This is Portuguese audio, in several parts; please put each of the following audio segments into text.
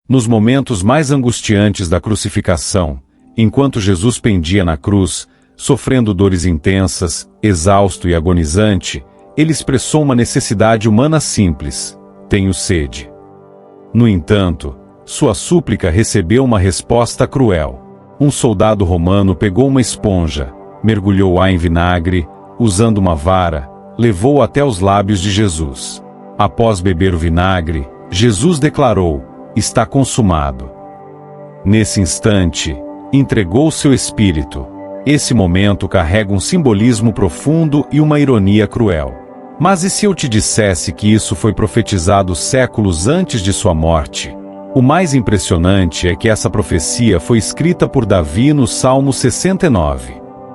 Nos momentos mais angustiantes da crucificação, enquanto Jesus pendia na cruz, sofrendo dores intensas, exausto e agonizante, ele expressou uma necessidade humana simples: tenho sede. No entanto, sua súplica recebeu uma resposta cruel. Um soldado romano pegou uma esponja, mergulhou-a em vinagre, usando uma vara, levou-o até os lábios de Jesus. Após beber o vinagre, Jesus declarou: está consumado. Nesse instante, entregou seu espírito. Esse momento carrega um simbolismo profundo e uma ironia cruel. Mas e se eu te dissesse que isso foi profetizado séculos antes de sua morte? O mais impressionante é que essa profecia foi escrita por Davi no Salmo 69.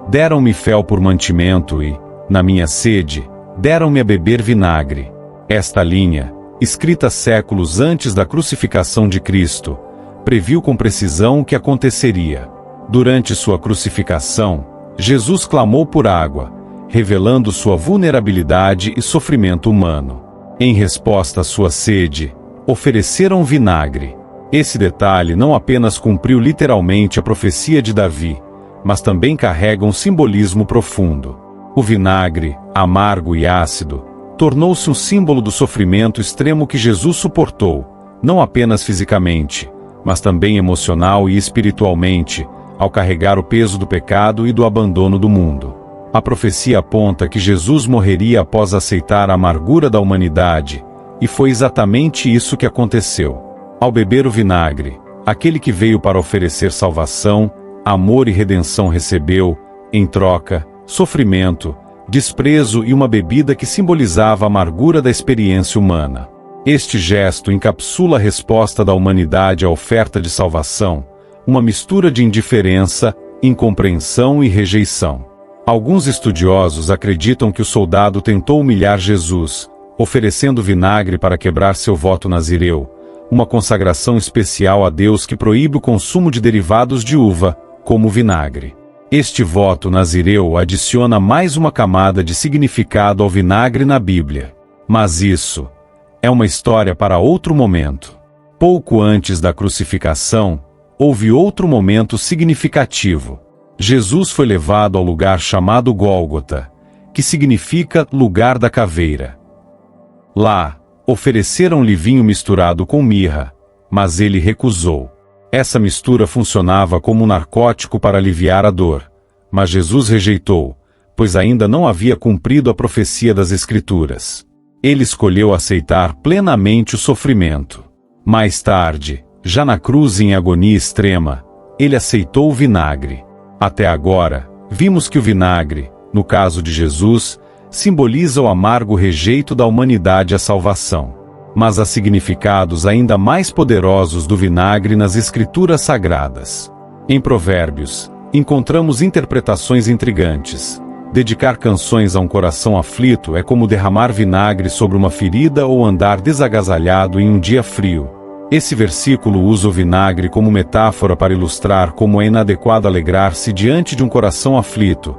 Deram-me fel por mantimento e, na minha sede, deram-me a beber vinagre. Esta linha, escrita séculos antes da crucificação de Cristo, previu com precisão o que aconteceria. Durante sua crucificação, Jesus clamou por água, revelando sua vulnerabilidade e sofrimento humano. Em resposta à sua sede, ofereceram vinagre. Esse detalhe não apenas cumpriu literalmente a profecia de Davi, mas também carrega um simbolismo profundo. O vinagre, amargo e ácido, tornou-se um símbolo do sofrimento extremo que Jesus suportou, não apenas fisicamente, mas também emocional e espiritualmente, ao carregar o peso do pecado e do abandono do mundo. A profecia aponta que Jesus morreria após aceitar a amargura da humanidade, e foi exatamente isso que aconteceu. Ao beber o vinagre, aquele que veio para oferecer salvação, amor e redenção recebeu, em troca, sofrimento, desprezo e uma bebida que simbolizava a amargura da experiência humana. Este gesto encapsula a resposta da humanidade à oferta de salvação, uma mistura de indiferença, incompreensão e rejeição. Alguns estudiosos acreditam que o soldado tentou humilhar Jesus, oferecendo vinagre para quebrar seu voto nazireu, uma consagração especial a Deus que proíbe o consumo de derivados de uva, como o vinagre. Este voto nazireu adiciona mais uma camada de significado ao vinagre na Bíblia. Mas isso é uma história para outro momento. Pouco antes da crucificação, houve outro momento significativo. Jesus foi levado ao lugar chamado Gólgota, que significa lugar da caveira. Lá, ofereceram-lhe vinho misturado com mirra, mas ele recusou. Essa mistura funcionava como um narcótico para aliviar a dor, mas Jesus rejeitou, pois ainda não havia cumprido a profecia das Escrituras. Ele escolheu aceitar plenamente o sofrimento. Mais tarde, já na cruz em agonia extrema, ele aceitou o vinagre. Até agora, vimos que o vinagre, no caso de Jesus, simboliza o amargo rejeito da humanidade à salvação. Mas há significados ainda mais poderosos do vinagre nas Escrituras Sagradas. Em Provérbios, encontramos interpretações intrigantes. Dedicar canções a um coração aflito é como derramar vinagre sobre uma ferida ou andar desagasalhado em um dia frio. Esse versículo usa o vinagre como metáfora para ilustrar como é inadequado alegrar-se diante de um coração aflito,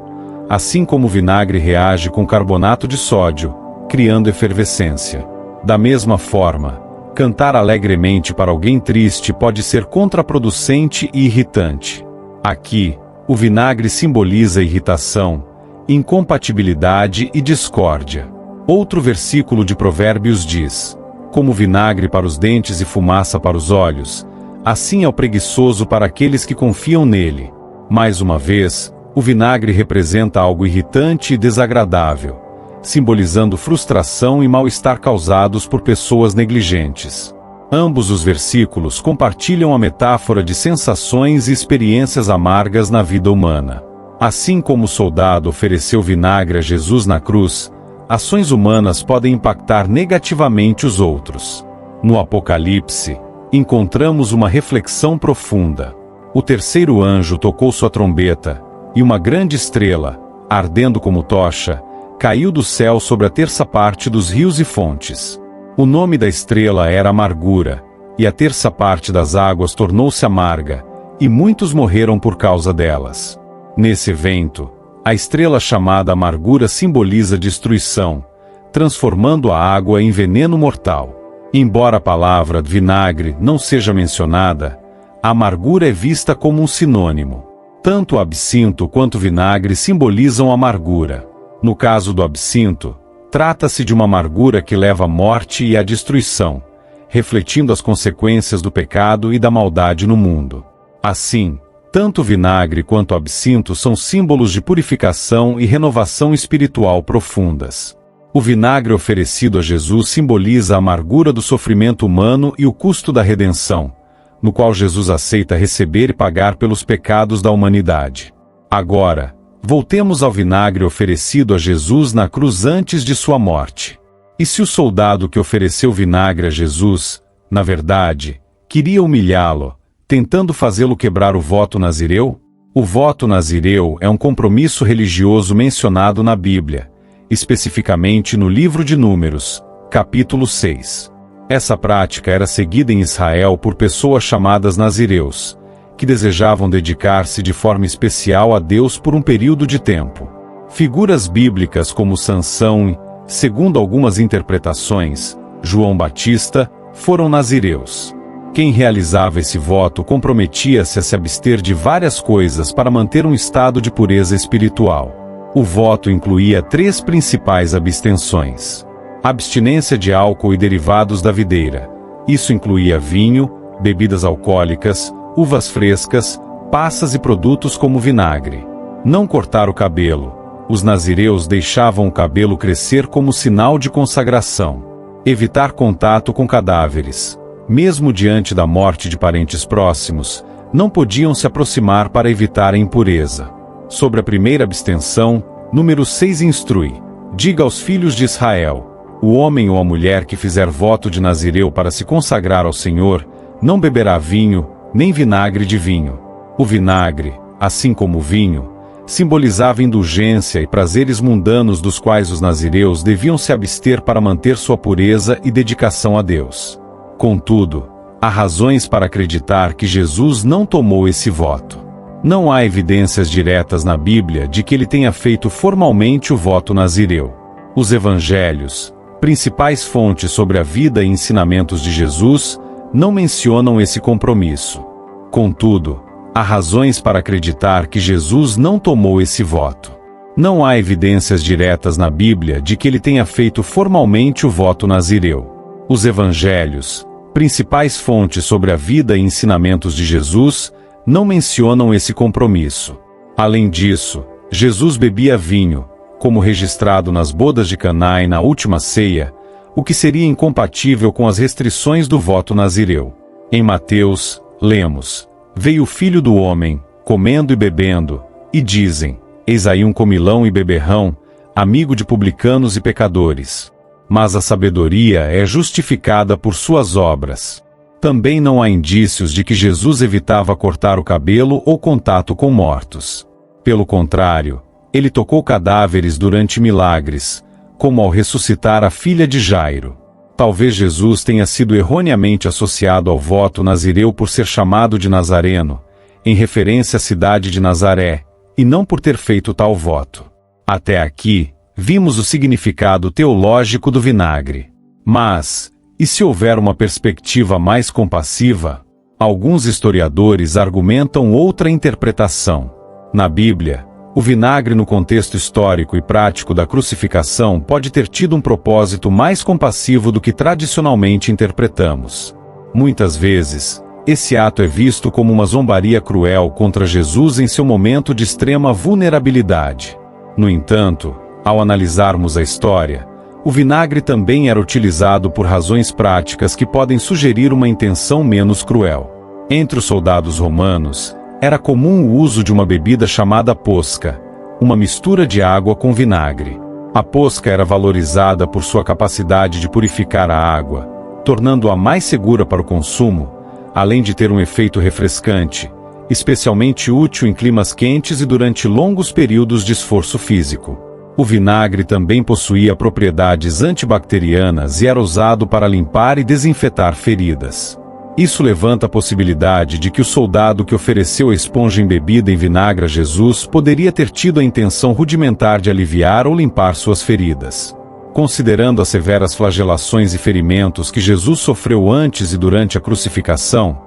assim como o vinagre reage com carbonato de sódio, criando efervescência. Da mesma forma, cantar alegremente para alguém triste pode ser contraproducente e irritante. Aqui, o vinagre simboliza irritação, incompatibilidade e discórdia. Outro versículo de Provérbios diz: como vinagre para os dentes e fumaça para os olhos, assim é o preguiçoso para aqueles que confiam nele. Mais uma vez, o vinagre representa algo irritante e desagradável, simbolizando frustração e mal-estar causados por pessoas negligentes. Ambos os versículos compartilham a metáfora de sensações e experiências amargas na vida humana. Assim como o soldado ofereceu vinagre a Jesus na cruz, ações humanas podem impactar negativamente os outros. No Apocalipse, encontramos uma reflexão profunda. O terceiro anjo tocou sua trombeta, e uma grande estrela, ardendo como tocha, caiu do céu sobre a terça parte dos rios e fontes. O nome da estrela era Amargura, e a terça parte das águas tornou-se amarga, e muitos morreram por causa delas. Nesse evento, a estrela chamada Amargura simboliza destruição, transformando a água em veneno mortal. Embora a palavra vinagre não seja mencionada, a amargura é vista como um sinônimo. Tanto o absinto quanto o vinagre simbolizam amargura. No caso do absinto, trata-se de uma amargura que leva à morte e à destruição, refletindo as consequências do pecado e da maldade no mundo. Assim, tanto o vinagre quanto o absinto são símbolos de purificação e renovação espiritual profundas. O vinagre oferecido a Jesus simboliza a amargura do sofrimento humano e o custo da redenção, no qual Jesus aceita receber e pagar pelos pecados da humanidade. Agora, voltemos ao vinagre oferecido a Jesus na cruz antes de sua morte. E se o soldado que ofereceu vinagre a Jesus, na verdade, queria humilhá-lo, tentando fazê-lo quebrar o voto nazireu? O voto nazireu é um compromisso religioso mencionado na Bíblia, especificamente no livro de Números, capítulo 6. Essa prática era seguida em Israel por pessoas chamadas nazireus, que desejavam dedicar-se de forma especial a Deus por um período de tempo. Figuras bíblicas como Sansão e, segundo algumas interpretações, João Batista, foram nazireus. Quem realizava esse voto comprometia-se a se abster de várias coisas para manter um estado de pureza espiritual. O voto incluía 3 principais abstenções. Abstinência de álcool e derivados da videira. Isso incluía vinho, bebidas alcoólicas, uvas frescas, passas e produtos como vinagre. Não cortar o cabelo. Os nazireus deixavam o cabelo crescer como sinal de consagração. Evitar contato com cadáveres. Mesmo diante da morte de parentes próximos, não podiam se aproximar para evitar a impureza. Sobre a primeira abstenção, número 6 instrui: diga aos filhos de Israel: o homem ou a mulher que fizer voto de nazireu para se consagrar ao Senhor, não beberá vinho, nem vinagre de vinho. O vinagre, assim como o vinho, simbolizava indulgência e prazeres mundanos dos quais os nazireus deviam se abster para manter sua pureza e dedicação a Deus. Contudo, há razões para acreditar que Jesus não tomou esse voto. Não há evidências diretas na Bíblia de que ele tenha feito formalmente o voto nazireu. Os evangelhos, principais fontes sobre a vida e ensinamentos de Jesus, não mencionam esse compromisso. Contudo, há razões para acreditar que Jesus não tomou esse voto. Não há evidências diretas na Bíblia de que ele tenha feito formalmente o voto nazireu. Os evangelhos, principais fontes sobre a vida e ensinamentos de Jesus, não mencionam esse compromisso. Além disso, Jesus bebia vinho, como registrado nas bodas de Caná e na última ceia, o que seria incompatível com as restrições do voto nazireu. Em Mateus, lemos: veio o Filho do Homem, comendo e bebendo, e dizem: eis aí um comilão e beberrão, amigo de publicanos e pecadores. Mas a sabedoria é justificada por suas obras. Também não há indícios de que Jesus evitava cortar o cabelo ou contato com mortos. Pelo contrário, ele tocou cadáveres durante milagres, como ao ressuscitar a filha de Jairo. Talvez Jesus tenha sido erroneamente associado ao voto nazireu por ser chamado de Nazareno, em referência à cidade de Nazaré, e não por ter feito tal voto. Até aqui, vimos o significado teológico do vinagre. Mas, e se houver uma perspectiva mais compassiva? Alguns historiadores argumentam outra interpretação. Na Bíblia, o vinagre no contexto histórico e prático da crucificação pode ter tido um propósito mais compassivo do que tradicionalmente interpretamos. Muitas vezes, esse ato é visto como uma zombaria cruel contra Jesus em seu momento de extrema vulnerabilidade. No entanto, ao analisarmos a história, o vinagre também era utilizado por razões práticas que podem sugerir uma intenção menos cruel. Entre os soldados romanos, era comum o uso de uma bebida chamada posca, uma mistura de água com vinagre. A posca era valorizada por sua capacidade de purificar a água, tornando-a mais segura para o consumo, além de ter um efeito refrescante, especialmente útil em climas quentes e durante longos períodos de esforço físico. O vinagre também possuía propriedades antibacterianas e era usado para limpar e desinfetar feridas. Isso levanta a possibilidade de que o soldado que ofereceu a esponja embebida em vinagre a Jesus poderia ter tido a intenção rudimentar de aliviar ou limpar suas feridas. Considerando as severas flagelações e ferimentos que Jesus sofreu antes e durante a crucificação,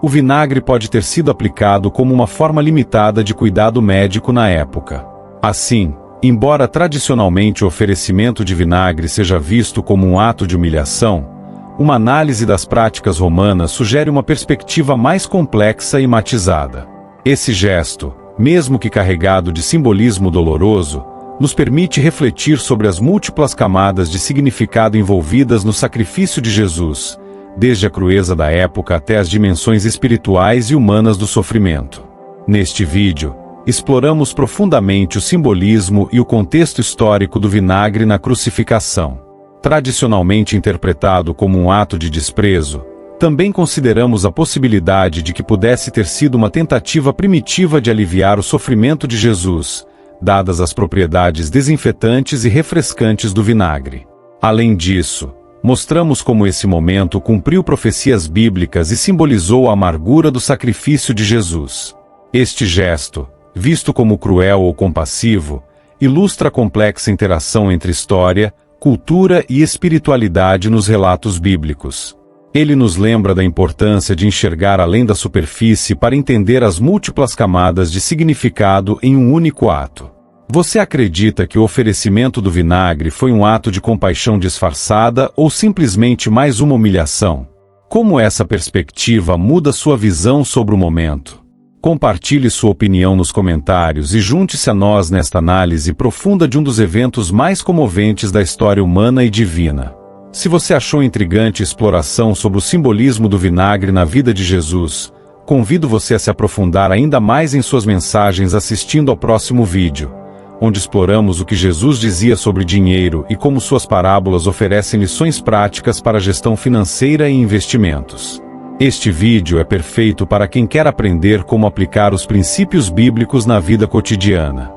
o vinagre pode ter sido aplicado como uma forma limitada de cuidado médico na época. Assim, embora tradicionalmente o oferecimento de vinagre seja visto como um ato de humilhação, uma análise das práticas romanas sugere uma perspectiva mais complexa e matizada. Esse gesto, mesmo que carregado de simbolismo doloroso, nos permite refletir sobre as múltiplas camadas de significado envolvidas no sacrifício de Jesus, desde a crueza da época até as dimensões espirituais e humanas do sofrimento. Neste vídeo, exploramos profundamente o simbolismo e o contexto histórico do vinagre na crucificação. Tradicionalmente interpretado como um ato de desprezo, também consideramos a possibilidade de que pudesse ter sido uma tentativa primitiva de aliviar o sofrimento de Jesus, dadas as propriedades desinfetantes e refrescantes do vinagre. Além disso, mostramos como esse momento cumpriu profecias bíblicas e simbolizou a amargura do sacrifício de Jesus. Este gesto, visto como cruel ou compassivo, ilustra a complexa interação entre história, cultura e espiritualidade nos relatos bíblicos. Ele nos lembra da importância de enxergar além da superfície para entender as múltiplas camadas de significado em um único ato. Você acredita que o oferecimento do vinagre foi um ato de compaixão disfarçada ou simplesmente mais uma humilhação? Como essa perspectiva muda sua visão sobre o momento? Compartilhe sua opinião nos comentários e junte-se a nós nesta análise profunda de um dos eventos mais comoventes da história humana e divina. Se você achou intrigante a exploração sobre o simbolismo do vinagre na vida de Jesus, convido você a se aprofundar ainda mais em suas mensagens assistindo ao próximo vídeo, onde exploramos o que Jesus dizia sobre dinheiro e como suas parábolas oferecem lições práticas para a gestão financeira e investimentos. Este vídeo é perfeito para quem quer aprender como aplicar os princípios bíblicos na vida cotidiana.